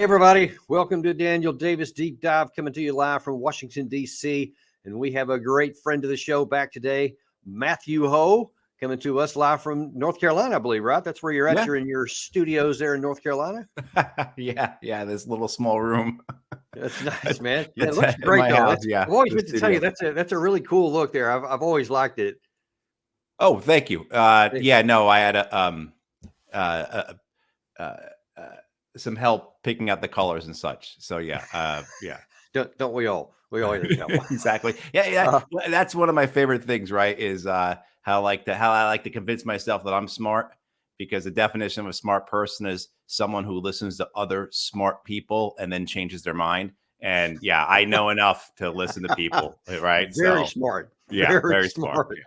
everybody, welcome to Daniel Davis Deep Dive, coming to you live from Washington, D.C. And we have a great friend of the show back today, Matthew Ho, coming to us live from North Carolina, I believe, right? That's where you're at. Yeah. You're in your studios there in North Carolina. Yeah, this little small room. That's nice, man. Yeah, it looks great, my though. house, yeah, I've always the meant to tell you that's a really cool look there. I've always liked it. Oh, thank you. Yeah, no, I had some help picking out the colors and such. So yeah. Don't we all? We all need help. Exactly. Yeah. That's one of my favorite things, right? Is how I like to convince myself that I'm smart, because the definition of a smart person is someone who listens to other smart people and then changes their mind. And yeah, I know enough to listen to people, right? Very smart. Yeah, very smart.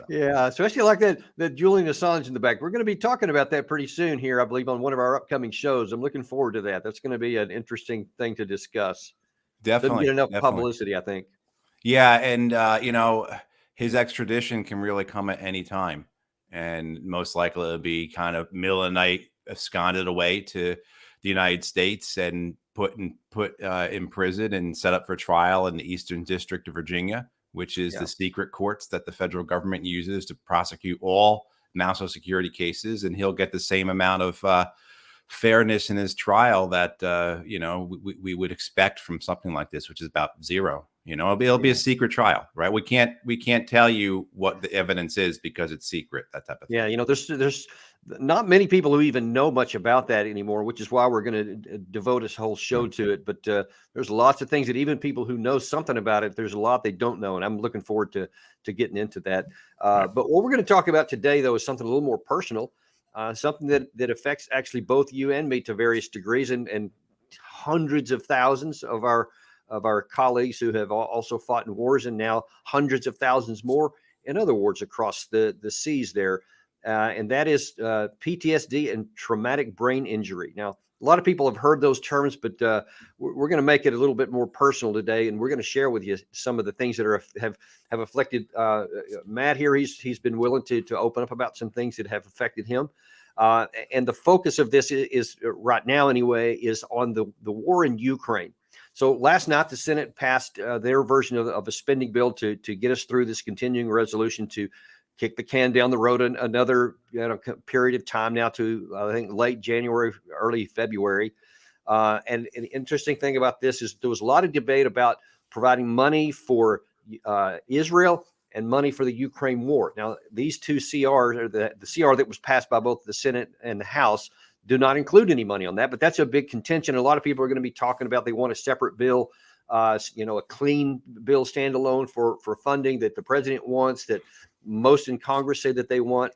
Yeah, especially like that Julian Assange in the back. We're going to be talking about that pretty soon here, I believe, on one of our upcoming shows. I'm looking forward to that. That's going to be an interesting thing to discuss. Definitely. Doesn't get enough publicity, I think. Yeah, and his extradition can really come at any time, and most likely it'll be kind of middle of the night, absconded away to the United States and put in prison and set up for trial in the Eastern District of Virginia, which is the secret courts that the federal government uses to prosecute all national security cases. And he'll get the same amount of fairness in his trial that we would expect from something like this, which is about zero. It'll be a secret trial, right? We can't tell you what the evidence is because it's secret, that type of thing. Yeah, there's not many people who even know much about that anymore, which is why we're going to devote this whole show to it. But there's lots of things that even people who know something about it, there's a lot they don't know, and I'm looking forward to getting into that. But what we're going to talk about today, though, is something a little more personal, something that affects actually both you and me to various degrees, and hundreds of thousands of our colleagues who have also fought in wars, and now hundreds of thousands more in other wars across the seas there. And that is PTSD and traumatic brain injury. Now, a lot of people have heard those terms, but we're going to make it a little bit more personal today, and we're going to share with you some of the things that have affected Matt here. He's been willing to open up about some things that have affected him. And the focus of this is right now, anyway, is on the war in Ukraine. So last night, the Senate passed their version of a spending bill to get us through this continuing resolution to kick the can down the road another period of time now to, I think, late January, early February. And an interesting thing about this is there was a lot of debate about providing money for Israel and money for the Ukraine war. Now, these two CRs, or the CR that was passed by both the Senate and the House, do not include any money on that. But that's a big contention. A lot of people are going to be talking about they want a separate bill, a clean bill standalone for funding that the president wants, that most in Congress say that they want.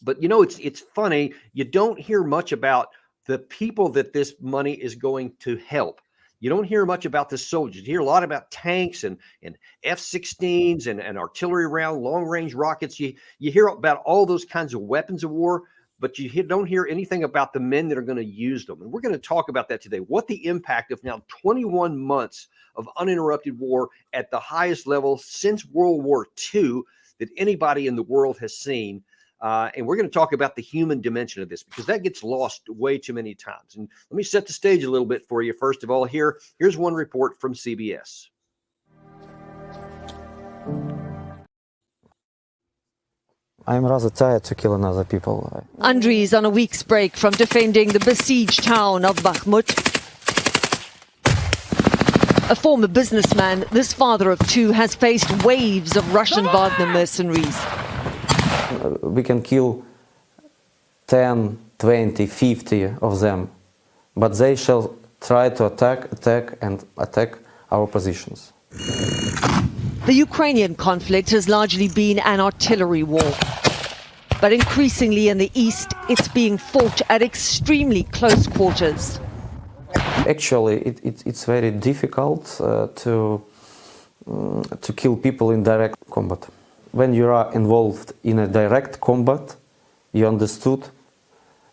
But it's funny, you don't hear much about the people that this money is going to help. You don't hear much about the soldiers. You hear a lot about tanks and F-16s and artillery round, long range rockets. You hear about all those kinds of weapons of war, but you don't hear anything about the men that are going to use them. And we're going to talk about that today. What the impact of now 21 months of uninterrupted war at the highest level since World War II that anybody in the world has seen. And we're going to talk about the human dimension of this, because that gets lost way too many times. And let me set the stage a little bit for you. First of all, here's one report from CBS. I'm rather tired to kill another people. Andriy is on a week's break from defending the besieged town of Bakhmut. A former businessman, this father of two has faced waves of Russian Wagner mercenaries. We can kill 10, 20, 50 of them, but they shall try to attack our positions. The Ukrainian conflict has largely been an artillery war. But increasingly in the east, it's being fought at extremely close quarters. Actually, it's very difficult to kill people in direct combat. When you are involved in a direct combat, you understood,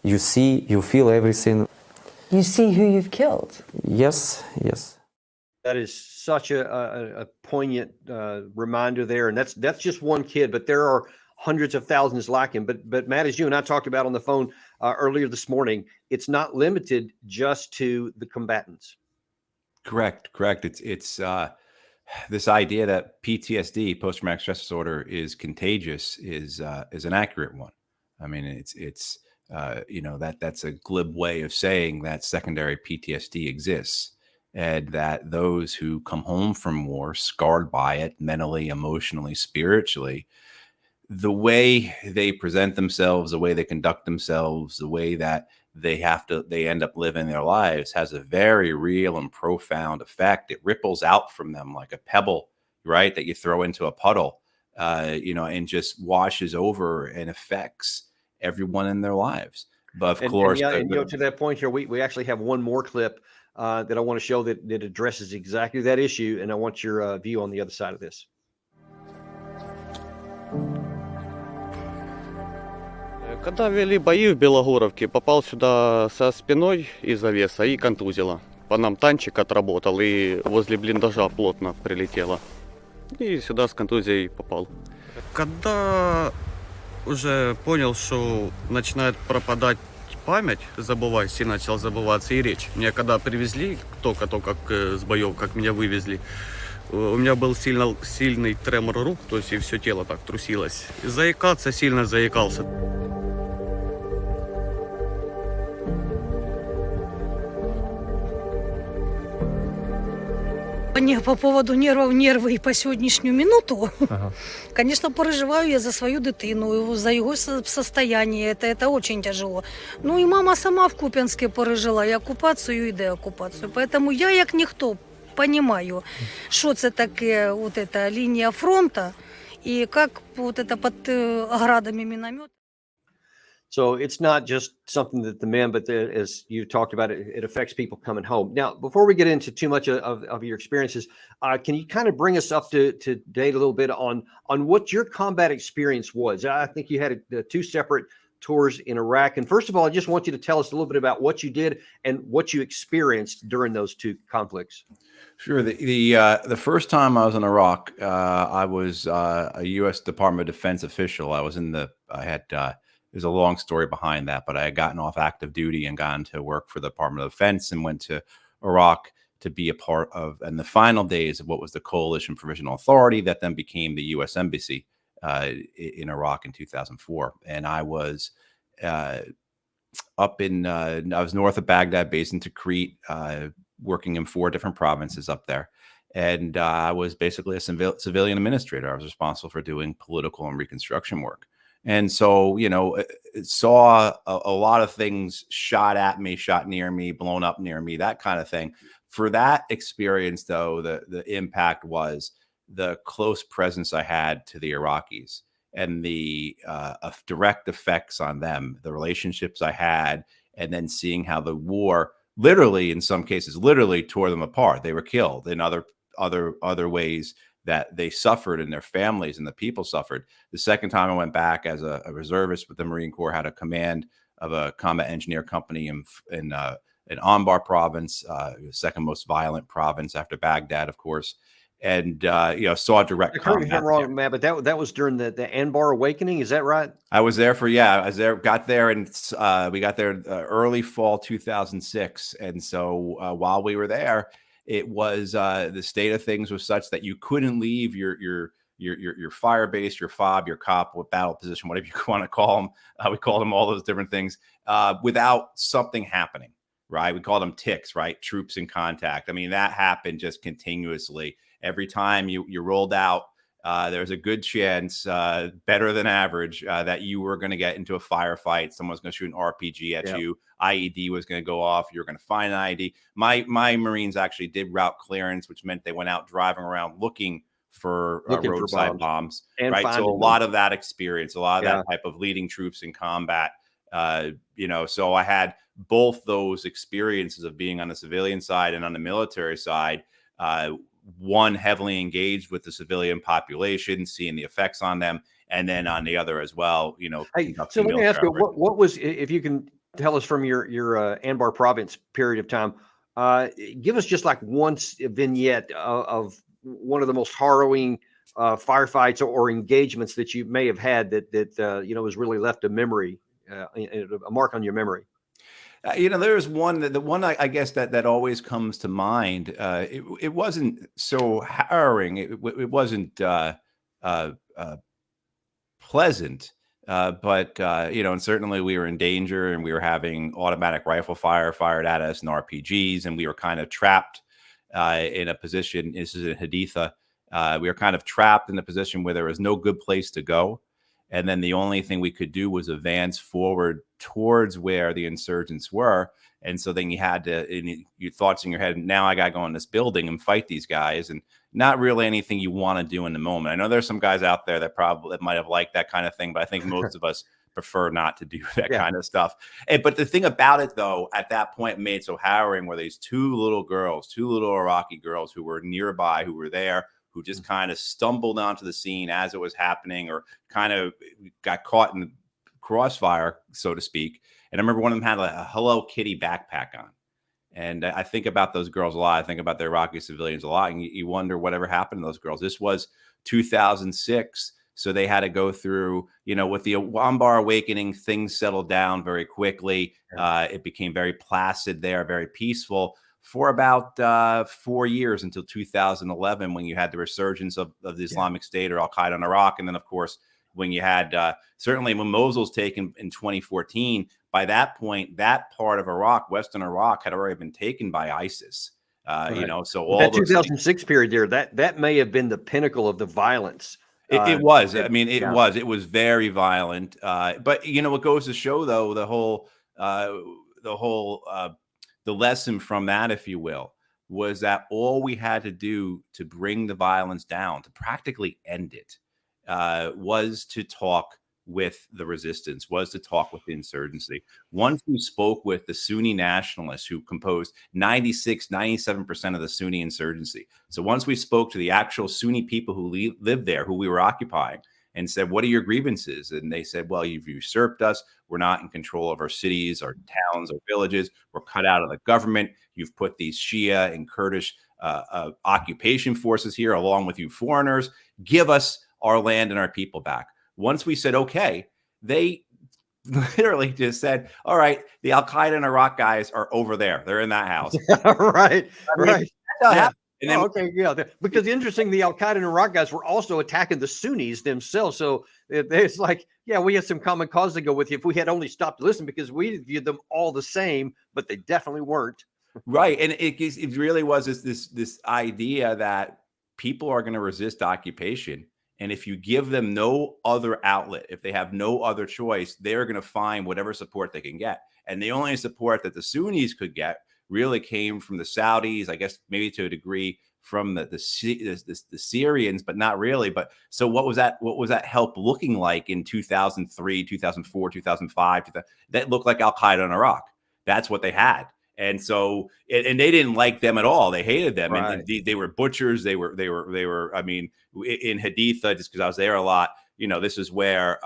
you see, you feel everything. You see who you've killed? Yes. That is such a poignant reminder there. And that's just one kid, but there are hundreds of thousands like him. But Matt, as you and I talked about on the phone earlier this morning, it's not limited just to the combatants. Correct. It's this idea that PTSD, post-traumatic stress disorder, is contagious is an accurate one. I mean, it's that's a glib way of saying that secondary PTSD exists, and that those who come home from war scarred by it mentally, emotionally, spiritually, the way they present themselves, the way they conduct themselves, the way that they end up living their lives has a very real and profound effect. It ripples out from them like a pebble, right, that you throw into a puddle, and just washes over and affects everyone in their lives. But of course, to that point here, we actually have one more clip that I want to show that addresses exactly that issue, and I want your view on the other side of this. Когда вели бои в Белогоровке, попал сюда со спиной из-за веса и контузило. По нам танчик отработал и возле блиндажа плотно прилетело. И сюда с контузией попал. Когда уже понял, что начинает пропадать память, забывать, и начал забываться и речь. Меня когда привезли, только с боев, как меня вывезли, у меня был сильный тремор рук, то есть и все тело так трусилось. Заикаться сильно заикался. По поводу нервы і по сьогоднішню минуту, конечно, переживаю я за свою дитину, за його состояние, это очень тяжело. Ну і мама сама в Куп'янську пережила і окупацію, і деокупацію. Поэтому я, як ніхто, понимаю, що це таке вот эта лінія фронту, і як вот это під градами міномет. So it's not just something that the men, but as you talked about, it affects people coming home. Now, before we get into too much of your experiences, can you kind of bring us up to date a little bit on what your combat experience was? I think you had two separate tours in Iraq. And first of all, I just want you to tell us a little bit about what you did and what you experienced during those two conflicts. Sure. The first time I was in Iraq, I was a U.S. Department of Defense official. There's a long story behind that, but I had gotten off active duty and gone to work for the Department of Defense and went to Iraq to be a part of, in the final days of what was the Coalition Provisional Authority that then became the U.S. Embassy in Iraq in 2004. And I was I was north of Baghdad, based in Tikrit, working in 4 different provinces up there. And I was basically a civilian administrator. I was responsible for doing political and reconstruction work. And so, saw a lot of things shot at me, shot near me, blown up near me, that kind of thing. For that experience, though, the impact was the close presence I had to the Iraqis and the direct effects on them, the relationships I had, and then seeing how the war literally, in some cases, literally tore them apart. They were killed. In other ways, that they suffered and their families and the people suffered. The second time I went back as a reservist with the Marine Corps, had a command of a combat engineer company in Anbar province, the second most violent province after Baghdad, of course. And, saw direct combat. I'm wrong, Matt, but that was during the Anbar awakening. Is that right? I was there got there and we got there early fall 2006. And so while we were there, it was the state of things was such that you couldn't leave your fire base, your FOB, your COP, what battle position, whatever you want to call them. We called them all those different things without something happening, right? We called them ticks, right? Troops in contact. I mean, that happened just continuously. Every time you rolled out, there was a good chance, better than average, that you were going to get into a firefight. Someone's going to shoot an RPG at you. IED was going to go off. You're going to find an IED. My Marines actually did route clearance, which meant they went out driving around looking for roadside bombs. Right. So a lot of that experience, a lot of that type of leading troops in combat, so I had both those experiences of being on the civilian side and on the military side. One heavily engaged with the civilian population, seeing the effects on them, and then on the other as well, Hey, so let me ask you, what was, if you can tell us from your Anbar province period of time, give us just like one vignette of one of the most harrowing firefights or engagements that you may have had that was really left a memory a mark on your memory? There's one the one I guess that always comes to mind. It wasn't so harrowing. It wasn't uh, uh, pleasant. But and certainly we were in danger, and we were having automatic rifle fire fired at us and RPGs, and we were kind of trapped in a position. This is in Haditha. We were kind of trapped in a position where there was no good place to go, and then the only thing we could do was advance forward towards where the insurgents were. And so then you had to, your thoughts in your head, now I got to go in this building and fight these guys, and not really anything you want to do in the moment. I know there's some guys out there that might have liked that kind of thing, but I think most of us prefer not to do that kind of stuff. But the thing about it, though, at that point made it so harrowing were these two little Iraqi girls who were nearby, who were there, who just kind of stumbled onto the scene as it was happening, or kind of got caught in the crossfire, so to speak. And I remember one of them had a Hello Kitty backpack on. And I think about those girls a lot. I think about the Iraqi civilians a lot. And you wonder whatever happened to those girls. This was 2006. So they had to go through, with the Anbar awakening, things settled down very quickly. It became very placid there, very peaceful for about 4 years until 2011, when you had the resurgence of the Islamic State or Al-Qaeda in Iraq. And then, of course, when you had certainly when Mosul's taken in 2014, by that point, that part of Iraq, Western Iraq, had already been taken by ISIS. So all that 2006 period there, that may have been the pinnacle of the violence. It was. I mean, it was. It was very violent. But what goes to show, though, the lesson from that, if you will, was that all we had to do to bring the violence down, to practically end it, was to talk with the resistance, was to talk with the insurgency. Once we spoke with the Sunni nationalists who composed 97% of the Sunni insurgency. So once we spoke to the actual Sunni people who lived there, who we were occupying, and said, what are your grievances? And they said, well, you've usurped us. We're not in control of our cities, our towns, our villages. We're cut out of the government. You've put these Shia and Kurdish occupation forces here, along with you foreigners. Give us our land and our people back. Once we said, okay, they literally just said, all right, the Al-Qaeda and Iraq guys are over there. They're in that house. Right. That's how it happened. And then, because interesting, the Al-Qaeda and Iraq guys were also attacking the Sunnis themselves. So it's like, we had some common cause to go with you if we had only stopped to listen, because we viewed them all the same, but they definitely weren't. Right. And it really was this idea that people are going to resist occupation. And if you give them no other outlet, if they have no other choice, they're going to find whatever support they can get. And the only support that the Sunnis could get really came from the Saudis, I guess maybe to a degree from the Syrians, but not really. But so what was that help looking like in 2003, 2004, 2005? That looked like Al-Qaeda in Iraq. That's what they had. And so, and they didn't like them at all. They hated them. Right. And they were butchers. They were, I mean, in Haditha, just because I was there a lot, this is where,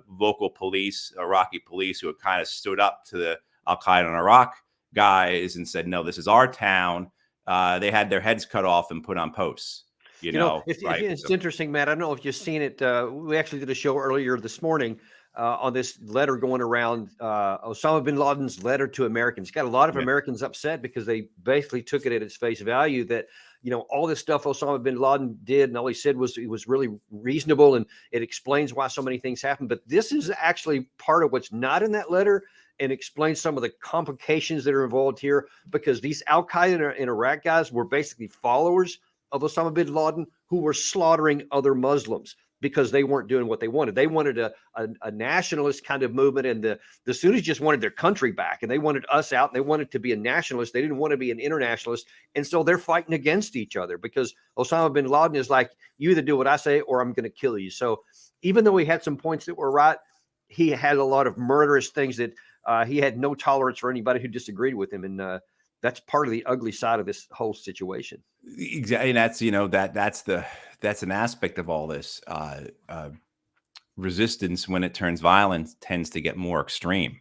local police, Iraqi police, who had kind of stood up to the Al-Qaeda and Iraq guys and said, no, this is our town. They had their heads cut off and put on posts. It's interesting, Matt. I don't know if you've seen it. We actually did a show earlier this morning on this letter going around, Osama bin Laden's letter to Americans. Got a lot of Americans upset because they basically took it at its face value that, all this stuff Osama bin Laden did and all he said was it was really reasonable, and it explains why so many things happened. But this is actually part of what's not in that letter, and explains some of the complications that are involved here, because these Al-Qaeda and Iraq guys were basically followers of Osama bin Laden who were slaughtering other Muslims because they weren't doing what they wanted. They wanted a nationalist kind of movement, and the Sunnis just wanted their country back, and they wanted us out, and they wanted to be a nationalist. They didn't want to be an internationalist. And so they're fighting against each other because Osama bin Laden is like, you either do what I say or I'm going to kill you. So even though he had some points that were right, he had a lot of murderous things that he had no tolerance for anybody who disagreed with him. And that's part of the ugly side of this whole situation. Exactly. And that's an aspect of all this. Resistance, when it turns violent, tends to get more extreme,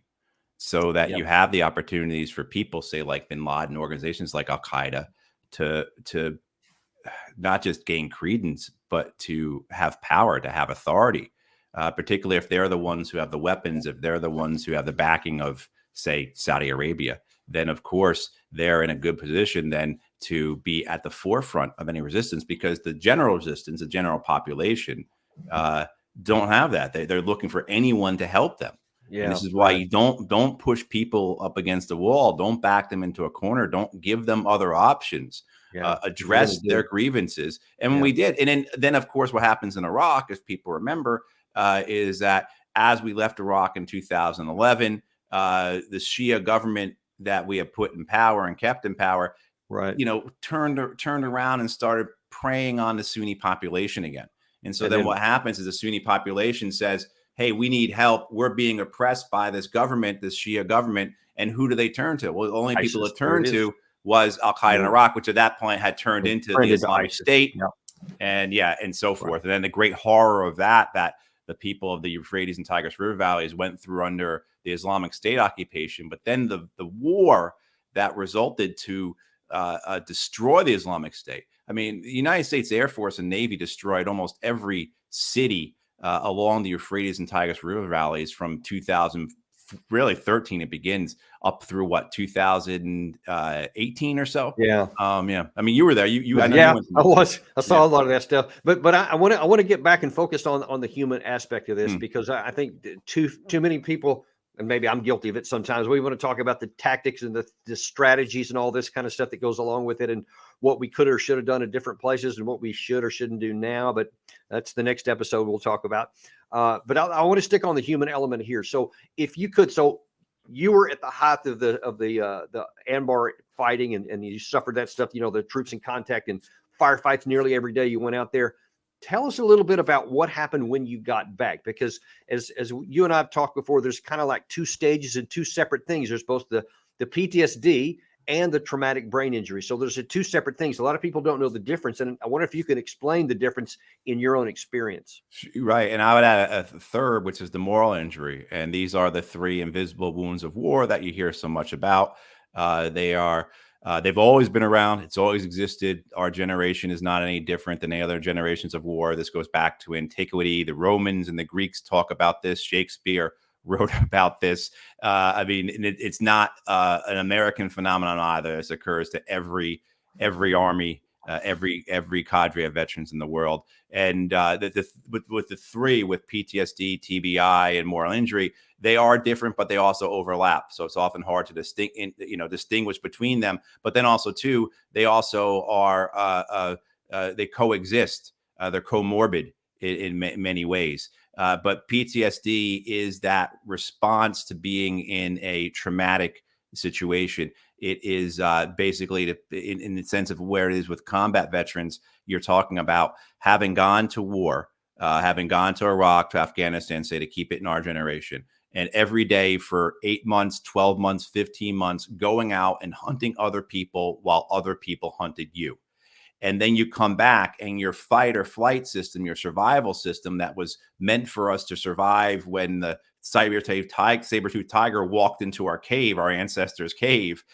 so that you have the opportunities for people, say like bin Laden, organizations like Al-Qaeda, to not just gain credence, but to have power, to have authority particularly if they're the ones who have the weapons, if they're the ones who have the backing of, say, Saudi Arabia, then of course they're in a good position then to be at the forefront of any resistance, because the general resistance, the general population, don't have that. They're looking for anyone to help them. Yeah, and this is why right. you don't push people up against the wall. Don't back them into a corner. Don't give them other options. Yeah, Address their grievances. And when Yeah. we did, and then of course what happens in Iraq, if people remember, is that as we left Iraq in 2011, the Shia government that we have put in power and kept in power, Right. turned around and started preying on the Sunni population again. And so And then then- what happens is the Sunni population says, hey, we need help. We're being oppressed by this government, this Shia government. And who do they turn to? Well, the only people ISIS, to turn there it is. to was Al-Qaeda in Yeah. Iraq, which at that point had turned into the Turned into Islamic ISIS. State. Yeah. And so forth. And then the great horror of that the people of the Euphrates and Tigris River valleys went through under the Islamic State occupation. But then the war that resulted to destroy the Islamic State. I mean, the United States Air Force and Navy destroyed almost every city along the Euphrates and Tigris River valleys from 2013 it begins up through 2018 or so. Yeah. I mean, you were there. I know you Yeah, went I was. I saw Yeah. a lot of that stuff, but I want to get back and focus on the human aspect of this, because I think too many people, and maybe I'm guilty of it sometimes, we want to talk about the tactics and the strategies and all this kind of stuff that goes along with it, and what we could or should have done in different places and what we should or shouldn't do now. But that's the next episode we'll talk about. But I want to stick on the human element here. So if you could, so you were at the height of the Anbar fighting, and you suffered that stuff, the troops in contact and firefights nearly every day you went out there. Tell us a little bit about what happened when you got back, because as you and I have talked before, there's kind of like two stages and two separate things. There's both the PTSD and the traumatic brain injury. So there's two separate things. A lot of people don't know the difference. And I wonder if you can explain the difference in your own experience. Right. And I would add a third, which is the moral injury. And these are the three invisible wounds of war that you hear so much about. They've always been around. It's always existed. Our generation is not any different than any other generations of war. This goes back to antiquity. The Romans and the Greeks talk about this. Shakespeare wrote about this. I mean, it's not an American phenomenon either. This occurs to every army, every cadre of veterans in the world. And with the three, with PTSD, TBI, and moral injury, they are different, but they also overlap. So it's often hard to distinguish between them. But then also too, they also are they coexist. They're comorbid in many ways. But PTSD is that response to being in a traumatic situation. It is basically in the sense of where it is with combat veterans. You're talking about having gone to war, having gone to Iraq, to Afghanistan, say, to keep it in our generation. And every day for 8 months, 12 months, 15 months, going out and hunting other people while other people hunted you. And then you come back and your fight or flight system, your survival system that was meant for us to survive when the saber-toothed tiger walked into our cave, our ancestors' cave,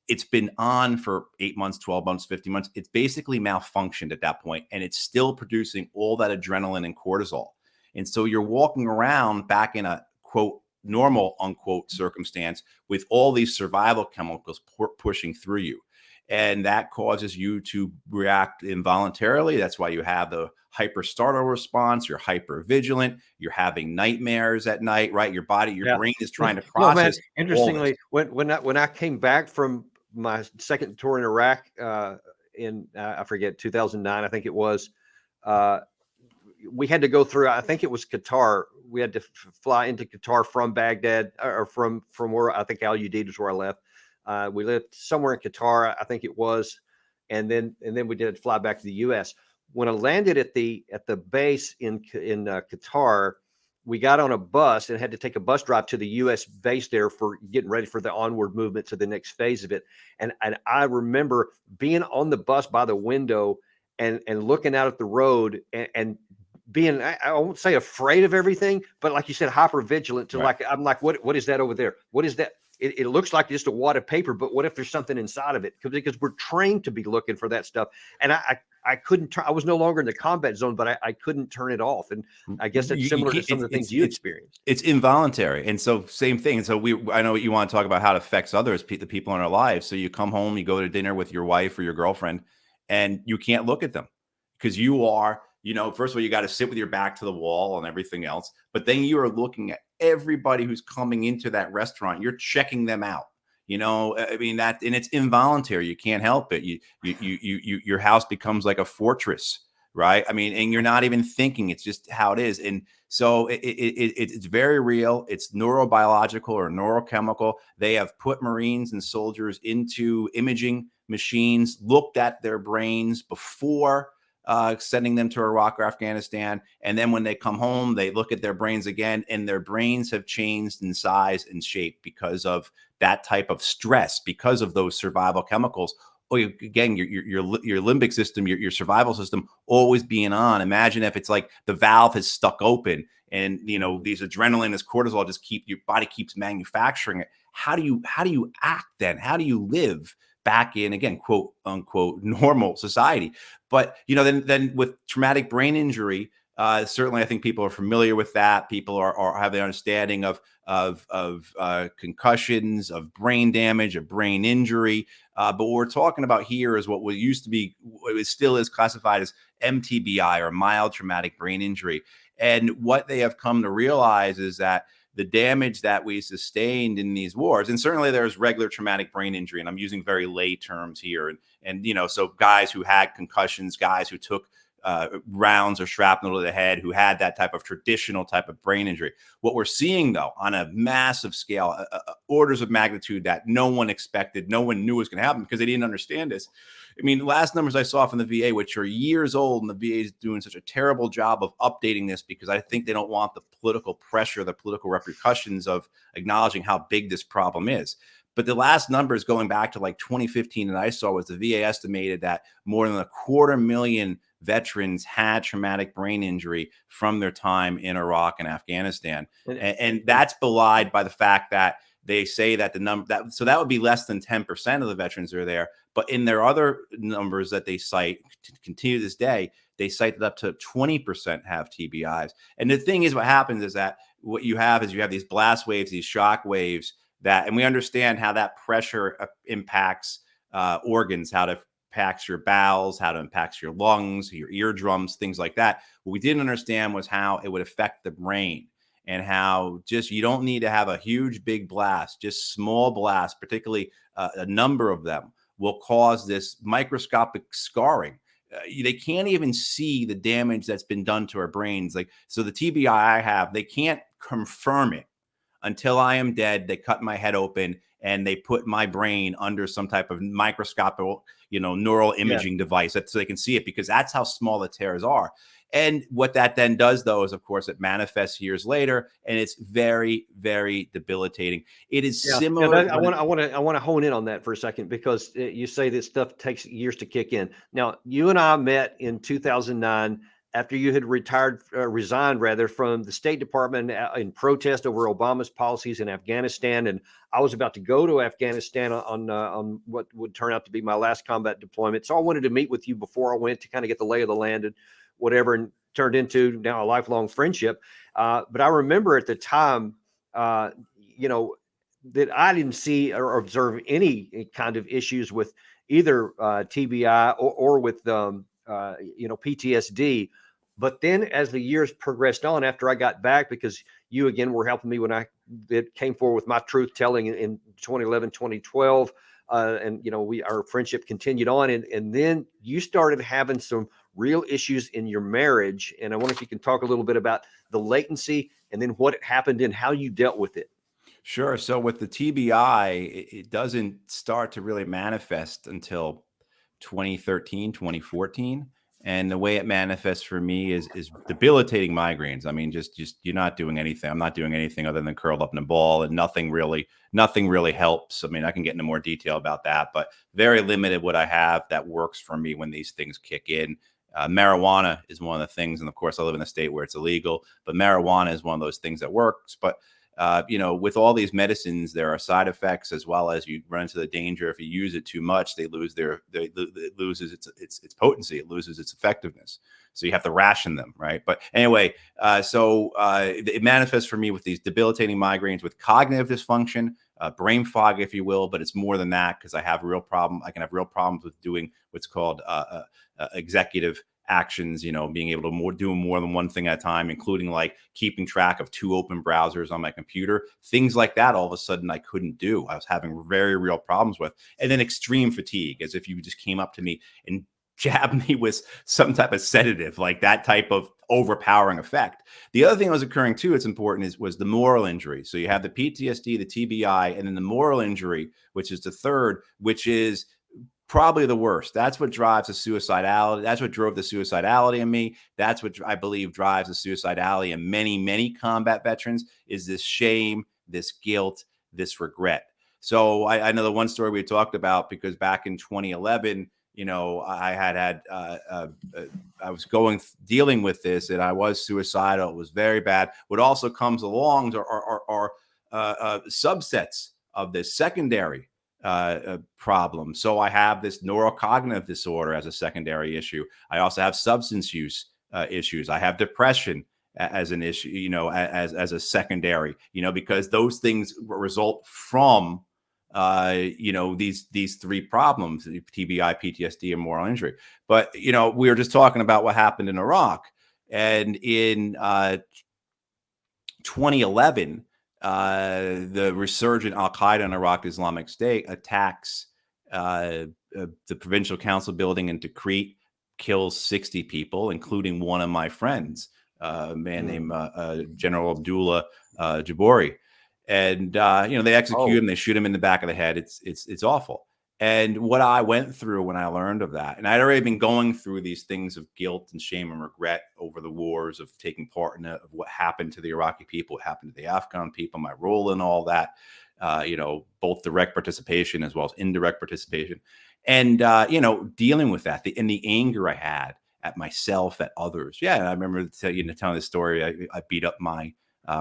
it's been on for 8 months, 12 months, 15 months. It's basically malfunctioned at that point, and it's still producing all that adrenaline and cortisol. And so you're walking around back in a, quote, normal, unquote, circumstance with all these survival chemicals pushing through you. And that causes you to react involuntarily. That's why you have the hyper startle response. You're hyper vigilant. You're having nightmares at night, right? Your body, your brain is trying to process. Man, interestingly, when I came back from my second tour in Iraq in I forget 2009, I think it was, we had to go through. I think it was Qatar. We had to fly into Qatar from Baghdad, or from where I think Al Udeid is where I left. We lived somewhere in Qatar, I think it was, and then we did fly back to the U.S. When I landed at the base in Qatar, we got on a bus and had to take a bus drive to the U.S. base there for getting ready for the onward movement to the next phase of it. And I remember being on the bus by the window and looking out at the road and being, I won't say afraid of everything, but like you said, hyper vigilant to, right. I'm like, what is that over there? What is that? it looks like just a wad of paper, but what if there's something inside of it? Because we're trained to be looking for that stuff. And I couldn't turn, I was no longer in the combat zone, but I couldn't turn it off. And I guess that's similar to some of the things you experienced. It's involuntary. And so same thing. And so I know what you want to talk about, how it affects others, the people in our lives. So you come home, you go to dinner with your wife or your girlfriend, and you can't look at them because you are, first of all, you got to sit with your back to the wall and everything else. But then you are looking at everybody who's coming into that restaurant. You're checking them out. I mean, and it's involuntary. You can't help it. Your house becomes like a fortress, right? I mean, and you're not even thinking. It's just how it is. And so it's very real. It's neurobiological or neurochemical. They have put Marines and soldiers into imaging machines, looked at their brains before sending them to Iraq or Afghanistan. And then when they come home, they look at their brains again, and their brains have changed in size and shape because of that type of stress, because of those survival chemicals. Again, your limbic system, your survival system always being on. Imagine if it's like the valve has stuck open and, these adrenaline, this cortisol your body keeps manufacturing it. How do you act then? How do you live back in, again, quote unquote, normal society? But, then with traumatic brain injury, certainly I think people are familiar with that. People have the understanding of concussions, of brain damage, of brain injury. But what we're talking about here is what used to be, it still is classified as MTBI, or mild traumatic brain injury. And what they have come to realize is that the damage that we sustained in these wars, and certainly there's regular traumatic brain injury, and I'm using very lay terms here. And so guys who had concussions, guys who took rounds or shrapnel to the head, who had that type of traditional type of brain injury. What we're seeing, though, on a massive scale, orders of magnitude that no one expected, no one knew was going to happen because they didn't understand this. I mean, the last numbers I saw from the VA, which are years old, and the VA is doing such a terrible job of updating this because I think they don't want the political pressure, the political repercussions of acknowledging how big this problem is. But the last numbers going back to like 2015 that I saw was the VA estimated that more than 250,000 veterans had traumatic brain injury from their time in Iraq and Afghanistan. And that's belied by the fact that they say that the number so that would be less than 10% of the veterans are there. But in their other numbers that they cite to continue this day, they cite that up to 20% have TBIs. And the thing is, what happens is that what you have is these blast waves, these shock waves and we understand how that pressure impacts organs, how it impacts your bowels, how it impacts your lungs, your eardrums, things like that. What we didn't understand was how it would affect the brain, and how just you don't need to have a huge, big blast, just small blasts, particularly a number of them, will cause this microscopic scarring. They can't even see the damage that's been done to our brains. So the TBI I have, they can't confirm it until I am dead. They cut my head open and they put my brain under some type of microscopic, neural imaging device so they can see it, because that's how small the tears are. And what that then does, though, is, of course, it manifests years later, and it's very, very debilitating. It is similar. I want to hone in on that for a second, because you say this stuff takes years to kick in. Now, you and I met in 2009 after you had resigned from the State Department in protest over Obama's policies in Afghanistan. And I was about to go to Afghanistan on what would turn out to be my last combat deployment. So I wanted to meet with you before I went to kind of get the lay of the land and whatever, and turned into now a lifelong friendship. But I remember at the time, that I didn't see or observe any kind of issues with either TBI or with PTSD. But then as the years progressed on, after I got back, because you again were helping me when I came forward with my truth telling in 2011, 2012, and our friendship continued on, and then you started having some real issues in your marriage. And I wonder if you can talk a little bit about the latency and then what happened and how you dealt with it. Sure. So with the TBI, it doesn't start to really manifest until 2013, 2014. And the way it manifests for me is debilitating migraines. I mean, just you're not doing anything. I'm not doing anything other than curled up in a ball, and nothing really helps. I mean, I can get into more detail about that, but very limited what I have that works for me when these things kick in. Marijuana is one of the things. And of course, I live in a state where it's illegal, but marijuana is one of those things that works. But with all these medicines, there are side effects, as well as you run into the danger if you use it too much, it loses its potency, it loses its effectiveness. So you have to ration them, right? But anyway, it manifests for me with these debilitating migraines with cognitive dysfunction, brain fog, if you will. But it's more than that, because I have real problem. I can have real problems with doing what's called executive actions, being able to do more than one thing at a time, including like keeping track of 2 open browsers on my computer, things like that. All of a sudden I couldn't do. I was having very real problems with. And then extreme fatigue, as if you just came up to me and jabbed me with some type of sedative, like that type of overpowering effect. The other thing that was occurring too, it's important, was the moral injury. So you have the PTSD, the TBI, and then the moral injury, which is the third, which is probably the worst. That's what drives the suicidality. That's what drove the suicidality in me. That's what I believe drives the suicidality in many, many combat veterans, is this shame, this guilt, this regret. So I know the one story we talked about, because back in 2011, I was dealing with this, and I was suicidal. It was very bad. What also comes along are subsets of this secondary problem. So I have this neurocognitive disorder as a secondary issue. I also have substance use issues. I have depression as an issue, as a secondary, because those things result from these 3 problems: TBI, PTSD, and moral injury. But we were just talking about what happened in Iraq, and in 2011, the resurgent Al-Qaeda in Iraq, Islamic State, attacks the provincial council building in Tikrit, kills 60 people, including one of my friends, a man named General Abdullah Jabori. And they execute him, they shoot him in the back of the head. It's awful. And what I went through when I learned of that, and I'd already been going through these things of guilt and shame and regret over the wars, of taking part in it, of what happened to the Iraqi people, what happened to the Afghan people, my role in all that, both direct participation as well as indirect participation, and dealing with that, and the anger I had at myself, at others. Yeah, and I remember telling this story. I beat up my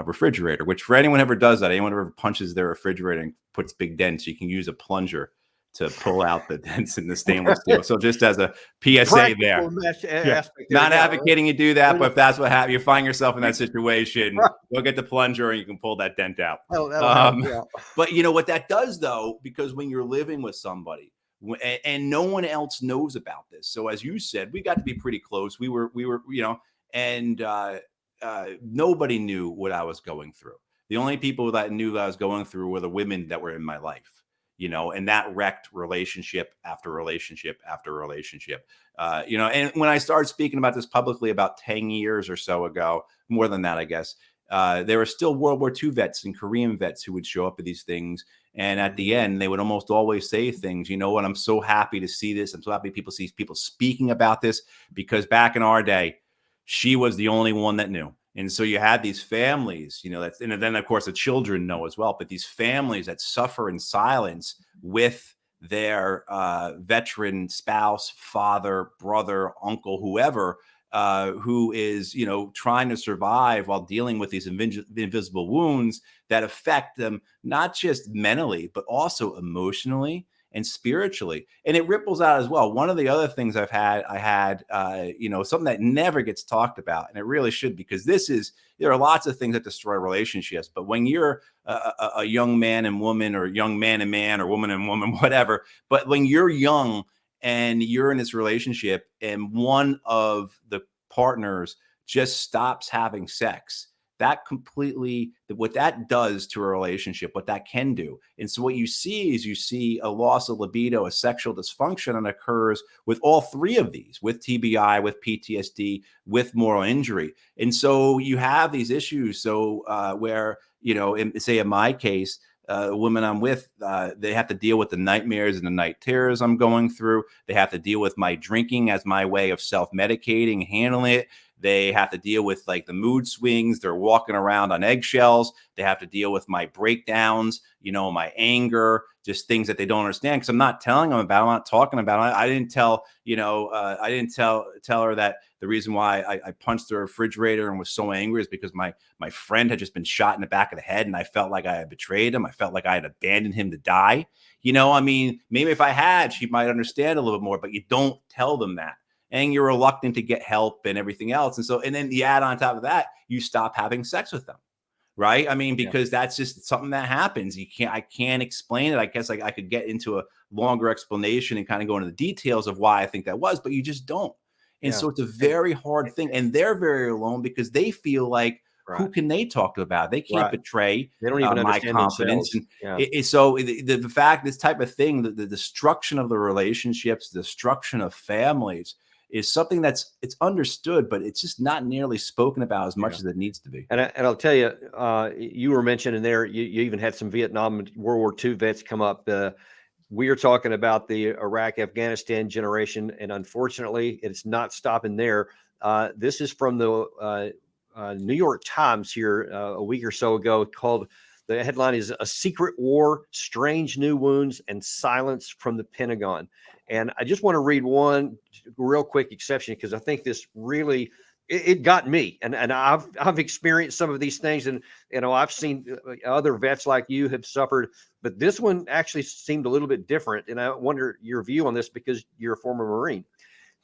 refrigerator, which, for anyone who ever does that, anyone who ever punches their refrigerator and puts big dents, you can use a plunger to pull out the dents in the stainless steel. So just as a PSA there, not advocating you do that, but if that's what happens, you find yourself in that situation, go get the plunger and you can pull that dent out. But what that does, though, because when you're living with somebody and no one else knows about this, so as you said, we got to be pretty close. We were, and nobody knew what I was going through. The only people that knew that I was going through were the women that were in my life. And that wrecked relationship after relationship after relationship. And when I started speaking about this publicly about 10 years or so ago, more than that, I guess, there were still World War II vets and Korean vets who would show up at these things. And at the end, they would almost always say things, what, I'm so happy to see this. I'm so happy people see people speaking about this, because back in our day, she was the only one that knew. And so you had these families, and then, of course, the children know as well, but these families that suffer in silence with their veteran spouse, father, brother, uncle, whoever, who is, trying to survive while dealing with these invisible wounds that affect them, not just mentally, but also emotionally and spiritually. And it ripples out as well. One of the other things I had, something that never gets talked about, and it really should, because there are lots of things that destroy relationships. But when you're a young man and woman, or young man and man, or woman and woman, whatever, but when you're young and you're in this relationship and one of the partners just stops having sex, what that does to a relationship, what that can do. And so what you see a loss of libido, a sexual dysfunction, and occurs with all 3 of these, with TBI, with PTSD, with moral injury. And so you have these issues. So where, in my case, the women I'm with, they have to deal with the nightmares and the night terrors I'm going through. They have to deal with my drinking as my way of self-medicating, handling it. They have to deal with like the mood swings. They're walking around on eggshells. They have to deal with my breakdowns, you know, my anger, just things that they don't understand. Cause I'm not telling them about, I'm not talking about it. I didn't tell, you know, I didn't tell her that the reason why I punched the refrigerator and was so angry is because my friend had just been shot in the back of the head. And I felt like I had betrayed him. I felt like I had abandoned him to die. You know, I mean, maybe if I had, she might understand a little bit more, but you don't tell them that. And you're reluctant to get help and everything else. And so, and then you add on top of that, you stop having sex with them. Right. I mean, because that's just something that happens. I can't explain it. I guess I could get into a longer explanation and kind of go into the details of why I think that was, but you just don't. And so it's a very hard thing. And they're very alone because they feel like, who can they talk to about it? They can't betray they don't even my understand confidence. themselves. And so the fact, this type of thing, the destruction of the relationships, the destruction of families is something it's understood, but it's just not nearly spoken about as much as it needs to be. And I'll tell you, you were mentioning there, you even had some Vietnam and World War II vets come up. We are talking about the Iraq, Afghanistan generation, and unfortunately, it's not stopping there. This is from the New York Times here a week or so ago, called, the headline is "A Secret War, Strange New Wounds, and Silence from the Pentagon." And I just want to read one real quick exception, because I think this really, it got me. And I've experienced some of these things, and, you know, I've seen other vets like you have suffered, but this one actually seemed a little bit different. And I wonder your view on this, because you're a former Marine.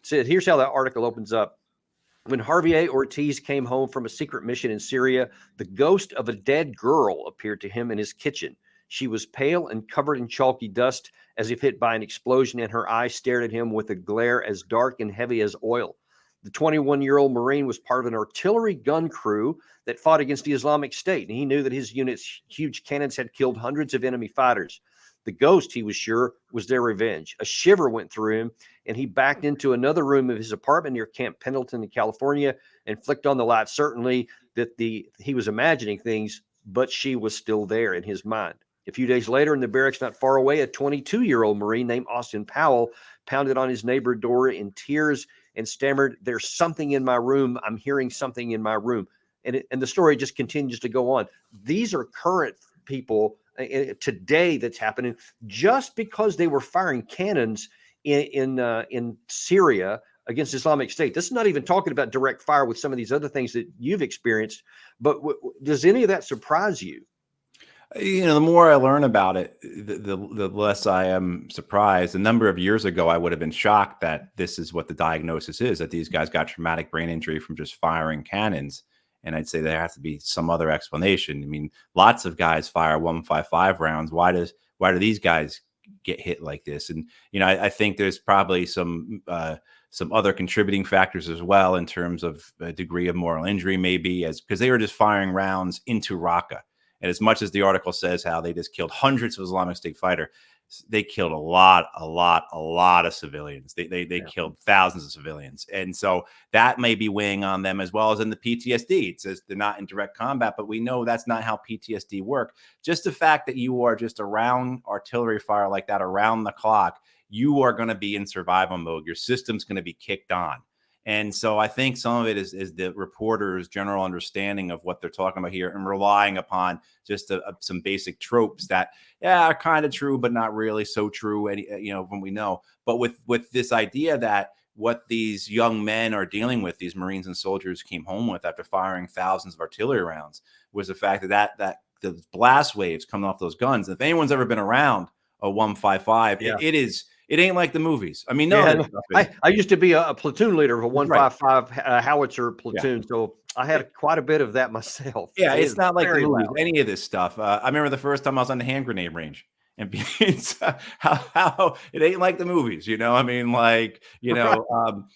So here's how that article opens up. When Harvey A. Ortiz came home from a secret mission in Syria, the ghost of a dead girl appeared to him in his kitchen. She was pale and covered in chalky dust, as if hit by an explosion, and her eyes stared at him with a glare as dark and heavy as oil. The 21-year-old Marine was part of an artillery gun crew that fought against the Islamic State, and he knew that his unit's huge cannons had killed hundreds of enemy fighters. The ghost, he was sure, was their revenge. A shiver went through him, and he backed into another room of his apartment near Camp Pendleton in California and flicked on the light. Certainly that he was imagining things, but she was still there in his mind. A few days later, in the barracks not far away, a 22-year-old Marine named Austin Powell pounded on his neighbor's door in tears and stammered, "There's something in my room. I'm hearing something in my room." And the story just continues to go on. These are current people today that's happening, just because they were firing cannons in Syria against Islamic State. This is not even talking about direct fire with some of these other things that you've experienced. But does any of that surprise you? You know, the more I learn about it, the less I am surprised. A number of years ago, I would have been shocked that this is what the diagnosis is, that these guys got traumatic brain injury from just firing cannons. And I'd say there has to be some other explanation. I mean, lots of guys fire 155 rounds. Why do these guys get hit like this? And, you know, I think there's probably some other contributing factors as well, in terms of a degree of moral injury, maybe, because they were just firing rounds into Raqqa. And as much as the article says how they just killed hundreds of Islamic State fighters, they killed a lot of civilians. They killed thousands of civilians. And so that may be weighing on them, as well as in the PTSD. It says they're not in direct combat, but we know that's not how PTSD work. Just the fact that you are just around artillery fire like that around the clock, you are going to be in survival mode. Your system's going to be kicked on. And so I think some of it is the reporter's general understanding of what they're talking about here, and relying upon just some basic tropes that, are kind of true, but not really so true. And, you know, when we know, but with this idea that what these young men are dealing with, these Marines and soldiers came home with after firing thousands of artillery rounds, was the fact that the blast waves coming off those guns. If anyone's ever been around a 155, it ain't like the movies. I mean, no, I used to be a platoon leader of a 155 howitzer platoon, so I had quite a bit of that myself. Yeah, it's not like the movies, any of this stuff. I remember the first time I was on the hand grenade range, and how it ain't like the movies, you know. I mean, like, you know,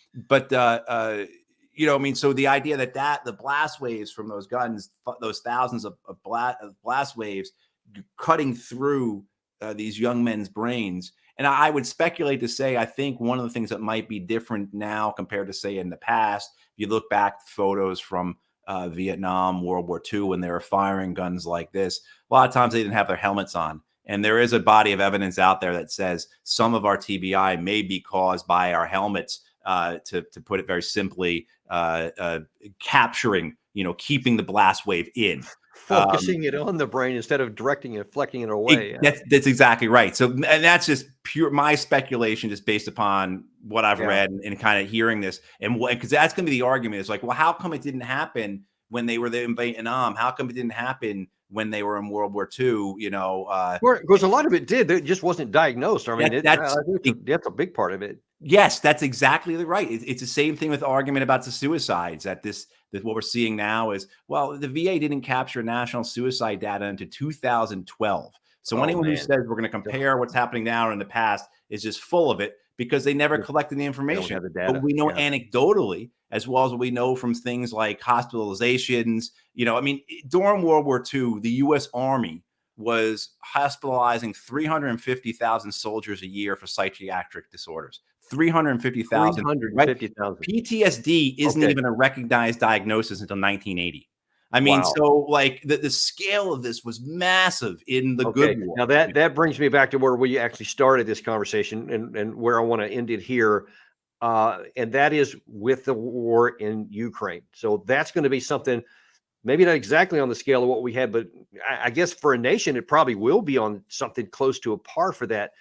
you know, I mean, so the idea that the blast waves from those guns, those thousands of blast waves cutting through these young men's brains. And I would speculate to say, I think one of the things that might be different now compared to, say, in the past, if you look back at photos from Vietnam, World War II, when they were firing guns like this, a lot of times they didn't have their helmets on. And there is a body of evidence out there that says some of our TBI may be caused by our helmets, to put it very simply, capturing, keeping the blast wave in. Focusing it on the brain instead of directing it, flecking it away. That's exactly right. So, and that's just pure my speculation, just based upon what I've read and kind of hearing this, and because that's going to be the argument. Is like, well, how come it didn't happen when they were there in Vietnam? How come it didn't happen when they were in World War II? Because a lot of it did. It just wasn't diagnosed. I mean, that's a big part of it. Yes, that's exactly right. It's the same thing with the argument about the suicides. That what we're seeing now is, well, the VA didn't capture national suicide data until 2012. So anyone who says we're going to compare what's happening now and in the past is just full of it, because they never collected the information. But we know anecdotally, as well as what we know from things like hospitalizations. I mean, during World War II, the U.S. Army was hospitalizing 350,000 soldiers a year for psychiatric disorders. 350,000. Right? PTSD isn't even a recognized diagnosis until 1980. I mean, so like the scale of this was massive in the good war. Now that brings me back to where we actually started this conversation, and where I want to end it here. And that is with the war in Ukraine. So that's going to be something, maybe not exactly on the scale of what we had, but I guess for a nation, it probably will be on something close to a par for that.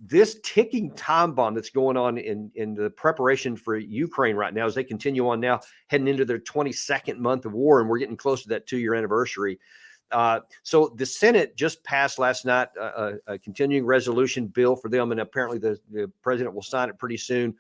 This ticking time bomb that's going on in the preparation for Ukraine right now, as they continue on now, heading into their 22nd month of war, and we're getting close to that 2-year anniversary. So the Senate just passed last night a continuing resolution bill for them, and apparently the president will sign it pretty soon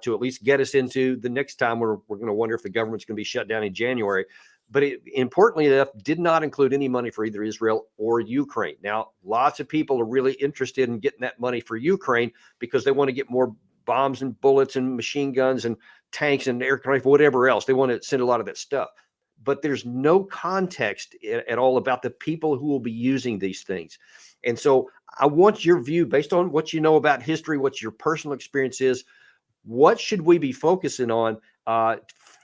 to at least get us into the next time we're going to wonder if the government's going to be shut down in January. But it, importantly enough, did not include any money for either Israel or Ukraine. Now, lots of people are really interested in getting that money for Ukraine because they want to get more bombs and bullets and machine guns and tanks and aircraft, whatever else. They want to send a lot of that stuff. But there's no context at all about the people who will be using these things. And so I want your view, based on what you know about history, what your personal experience is. What should we be focusing on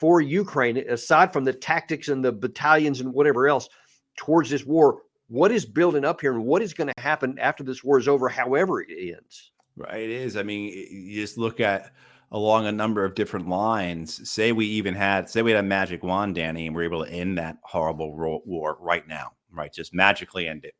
for Ukraine, aside from the tactics and the battalions and whatever else towards this war? What is building up here, and what is going to happen after this war is over, however it ends? Right. It is. I mean, you just look at along a number of different lines. Say we had a magic wand, Danny, and we're able to end that horrible war right now, right? Just magically end it.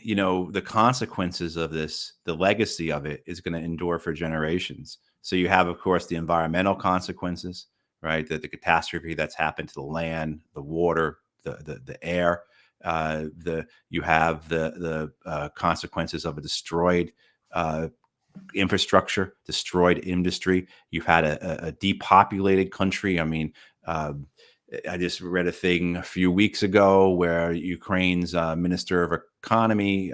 The consequences of this, the legacy of it, is going to endure for generations. So you have, of course, the environmental consequences, right? The catastrophe that's happened to the land, the water, the air. You have the consequences of a destroyed infrastructure, destroyed industry. You've had a depopulated country. I mean, I just read a thing a few weeks ago where Ukraine's Minister of Economy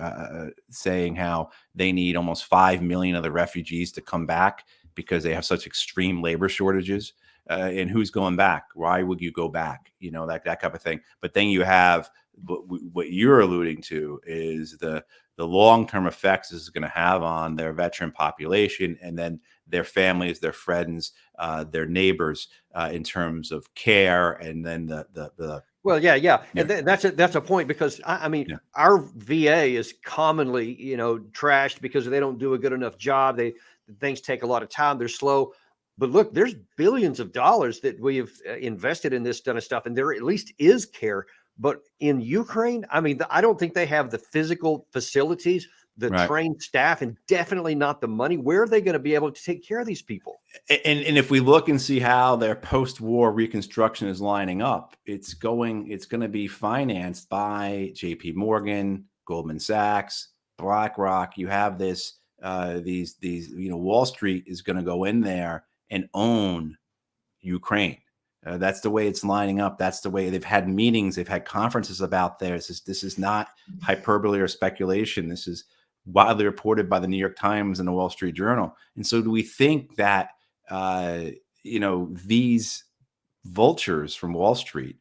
saying how they need almost 5 million of the refugees to come back because they have such extreme labor shortages. And who's going back? Why would you go back? That type of thing. But then you have what you're alluding to is the long-term effects this is going to have on their veteran population, and then their families, their friends, their neighbors, in terms of care, and then and that's a point, because I mean, our VA is commonly trashed because they don't do a good enough job. Things take a lot of time. They're slow. But look, there's billions of dollars that we have invested in this kind of stuff, and there at least is care. But in Ukraine, I mean, I don't think they have the physical facilities, the trained staff, and definitely not the money. Where are they going to be able to take care of these people? And if we look and see how their post-war reconstruction is lining up, it's going to be financed by J.P. Morgan, Goldman Sachs, BlackRock. You have these Wall Street is going to go in there and own Ukraine. That's the way it's lining up. That's the way they've had meetings. They've had conferences about this. This is not hyperbole or speculation. This is widely reported by the New York Times and the Wall Street Journal. And so do we think that, these vultures from Wall Street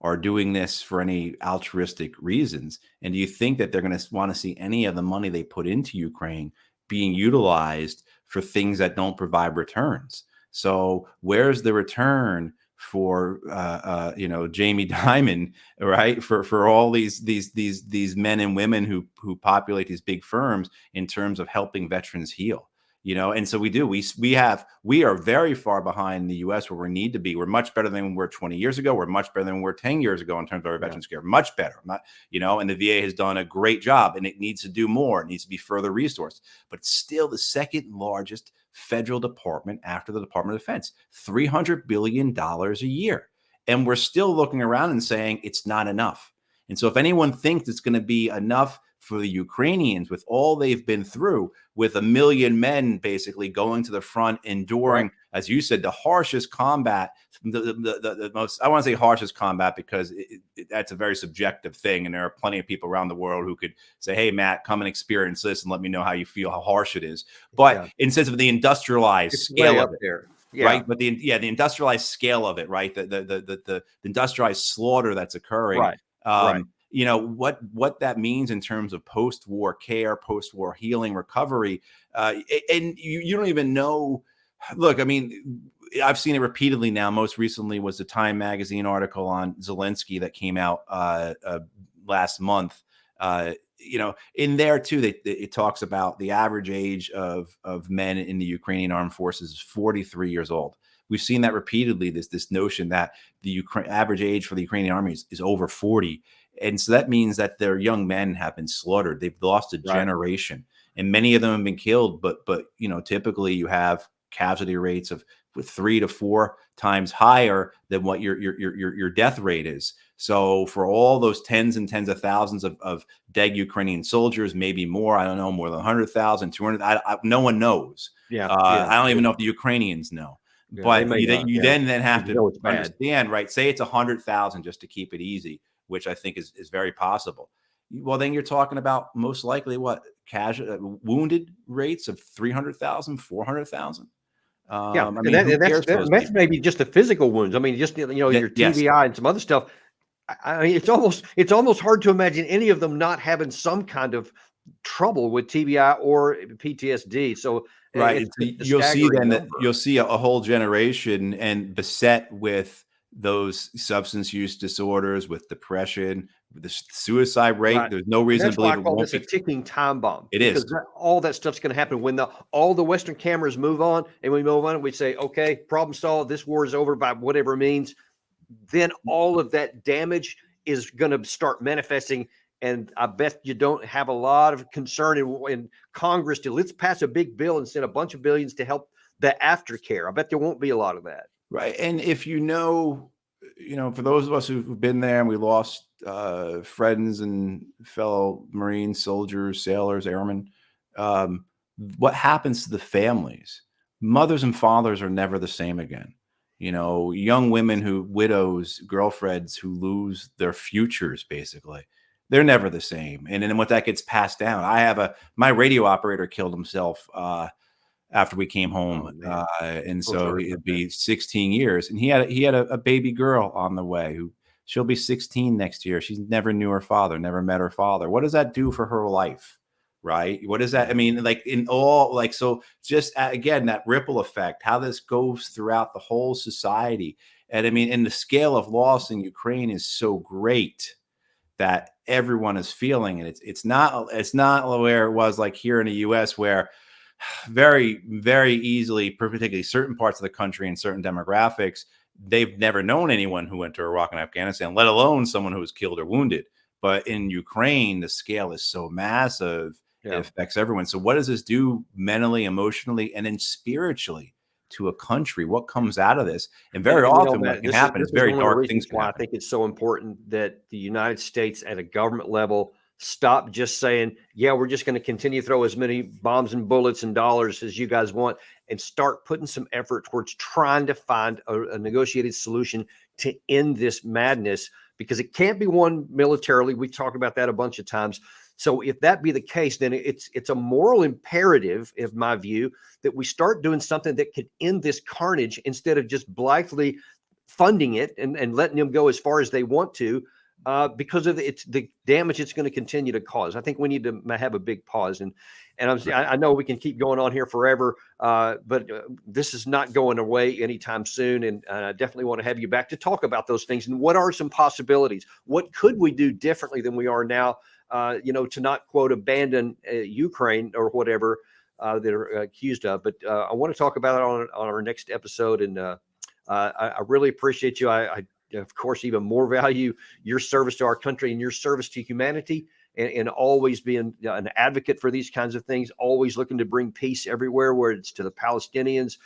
are doing this for any altruistic reasons? And do you think that they're going to want to see any of the money they put into Ukraine being utilized for things that don't provide returns? So where's the return for Jamie Dimon, right? For all these men and women who populate these big firms in terms of helping veterans heal? And so we are very far behind the US where we need to be. We're much better than we were 20 years ago. We're much better than we were 10 years ago in terms of our veterans care. Much better. And the VA has done a great job, and it needs to do more. It needs to be further resourced, but it's still the second largest federal department after the Department of Defense, $300 billion a year. And we're still looking around and saying it's not enough. And so if anyone thinks it's going to be enough for the Ukrainians with all they've been through, with 1 million men basically going to the front, enduring, as you said, the harshest combat, the most, I want to say harshest combat because that's a very subjective thing. And there are plenty of people around the world who could say, hey, Matt, come and experience this and let me know how you feel, how harsh it is. But in sense of the industrialized scale of it, there. right? But the industrialized scale of it, right? The industrialized slaughter that's occurring. Right. What that means in terms of post-war care, post-war healing, recovery, and you don't even know. Look, I mean, I've seen it repeatedly now. Most recently was the Time magazine article on Zelensky that came out last month. In there too, it talks about the average age of men in the Ukrainian armed forces is 43 years old. We've seen that repeatedly. This notion that the average age for the Ukrainian army is over 40. And so that means that their young men have been slaughtered. They've lost a generation, and many of them have been killed. But typically you have casualty rates of 3 to 4 times higher than what your death rate is. So for all those tens and tens of thousands of dead Ukrainian soldiers, maybe more, I don't know, more than 100,000, 200, no one knows. I don't even know if the Ukrainians know. But you then have to understand, right? Say it's 100,000 just to keep it easy, which I think is very possible. Well, then you're talking about most likely wounded rates of 300,000, 400,000. That's maybe just the physical wounds. I mean, just your TBI and some other stuff. I mean, it's almost hard to imagine any of them not having some kind of trouble with TBI or PTSD. So right, you'll see then that you'll see a whole generation and beset with those substance use disorders, with depression, with the suicide rate. Right. There's no reason to believe it won't be a ticking time bomb. It is. All that stuff's going to happen when all the Western cameras move on, and we move on. And we say, okay, problem solved. This war is over by whatever means. Then all of that damage is going to start manifesting. And I bet you don't have a lot of concern in Congress to let's pass a big bill and send a bunch of billions to help the aftercare. I bet there won't be a lot of that. Right. And if for those of us who've been there and we lost friends and fellow Marines, soldiers, sailors, airmen, what happens to the families? Mothers and fathers are never the same again. Young women widows, girlfriends who lose their futures, basically. They're never the same. And then what that gets passed down. My radio operator killed himself after we came home. And so it'd be 16 years. And he had a baby girl on the way she'll be 16 next year. She never knew her father, never met her father. What does that do for her life? Right? What does that, I mean, so just again, that ripple effect, how this goes throughout the whole society. And I mean, and the scale of loss in Ukraine is so great that everyone is feeling it. It's not where it was like here in the US, where very, very easily, particularly certain parts of the country and certain demographics, they've never known anyone who went to Iraq and Afghanistan, let alone someone who was killed or wounded. But in Ukraine, the scale is so massive, it affects everyone. So what does this do mentally, emotionally, and then spiritually to a country? What comes out of this? And very often what can happen is very dark things. Why I think it's so important that the United States at a government level stop just saying, yeah, we're just going to continue to throw as many bombs and bullets and dollars as you guys want, and start putting some effort towards trying to find a negotiated solution to end this madness, because it can't be won militarily. We've talked about that a bunch of times. So if that be the case, then it's a moral imperative, in my view, that we start doing something that could end this carnage instead of just blithely funding it and letting them go as far as they want to, because of the damage it's going to continue to cause. I think we need to have a big pause. And I know we can keep going on here forever, but this is not going away anytime soon. And I definitely want to have you back to talk about those things. And what are some possibilities? What could we do differently than we are now? To not, quote, abandon Ukraine or whatever, that are accused of. But I want to talk about it on our next episode. And I really appreciate you. I of course, even more value your service to our country and your service to humanity, and always being an advocate for these kinds of things, always looking to bring peace everywhere, whether it's to the Palestinians,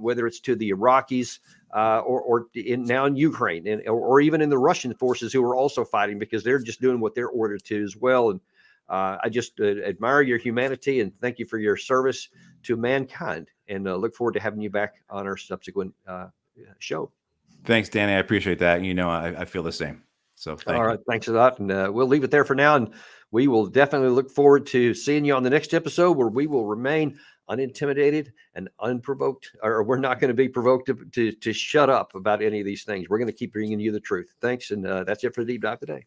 whether it's to the Iraqis, or now in Ukraine, or even in the Russian forces who are also fighting, because they're just doing what they're ordered to as well. And I just admire your humanity, and thank you for your service to mankind, and look forward to having you back on our subsequent show. Thanks, Danny. I appreciate that. I feel the same. So thank you. All right. Thanks a lot. And we'll leave it there for now. And we will definitely look forward to seeing you on the next episode, where we will remain unintimidated and unprovoked, or we're not going to be provoked to shut up about any of these things. We're going to keep bringing you the truth. Thanks. And that's it for the Deep Dive today.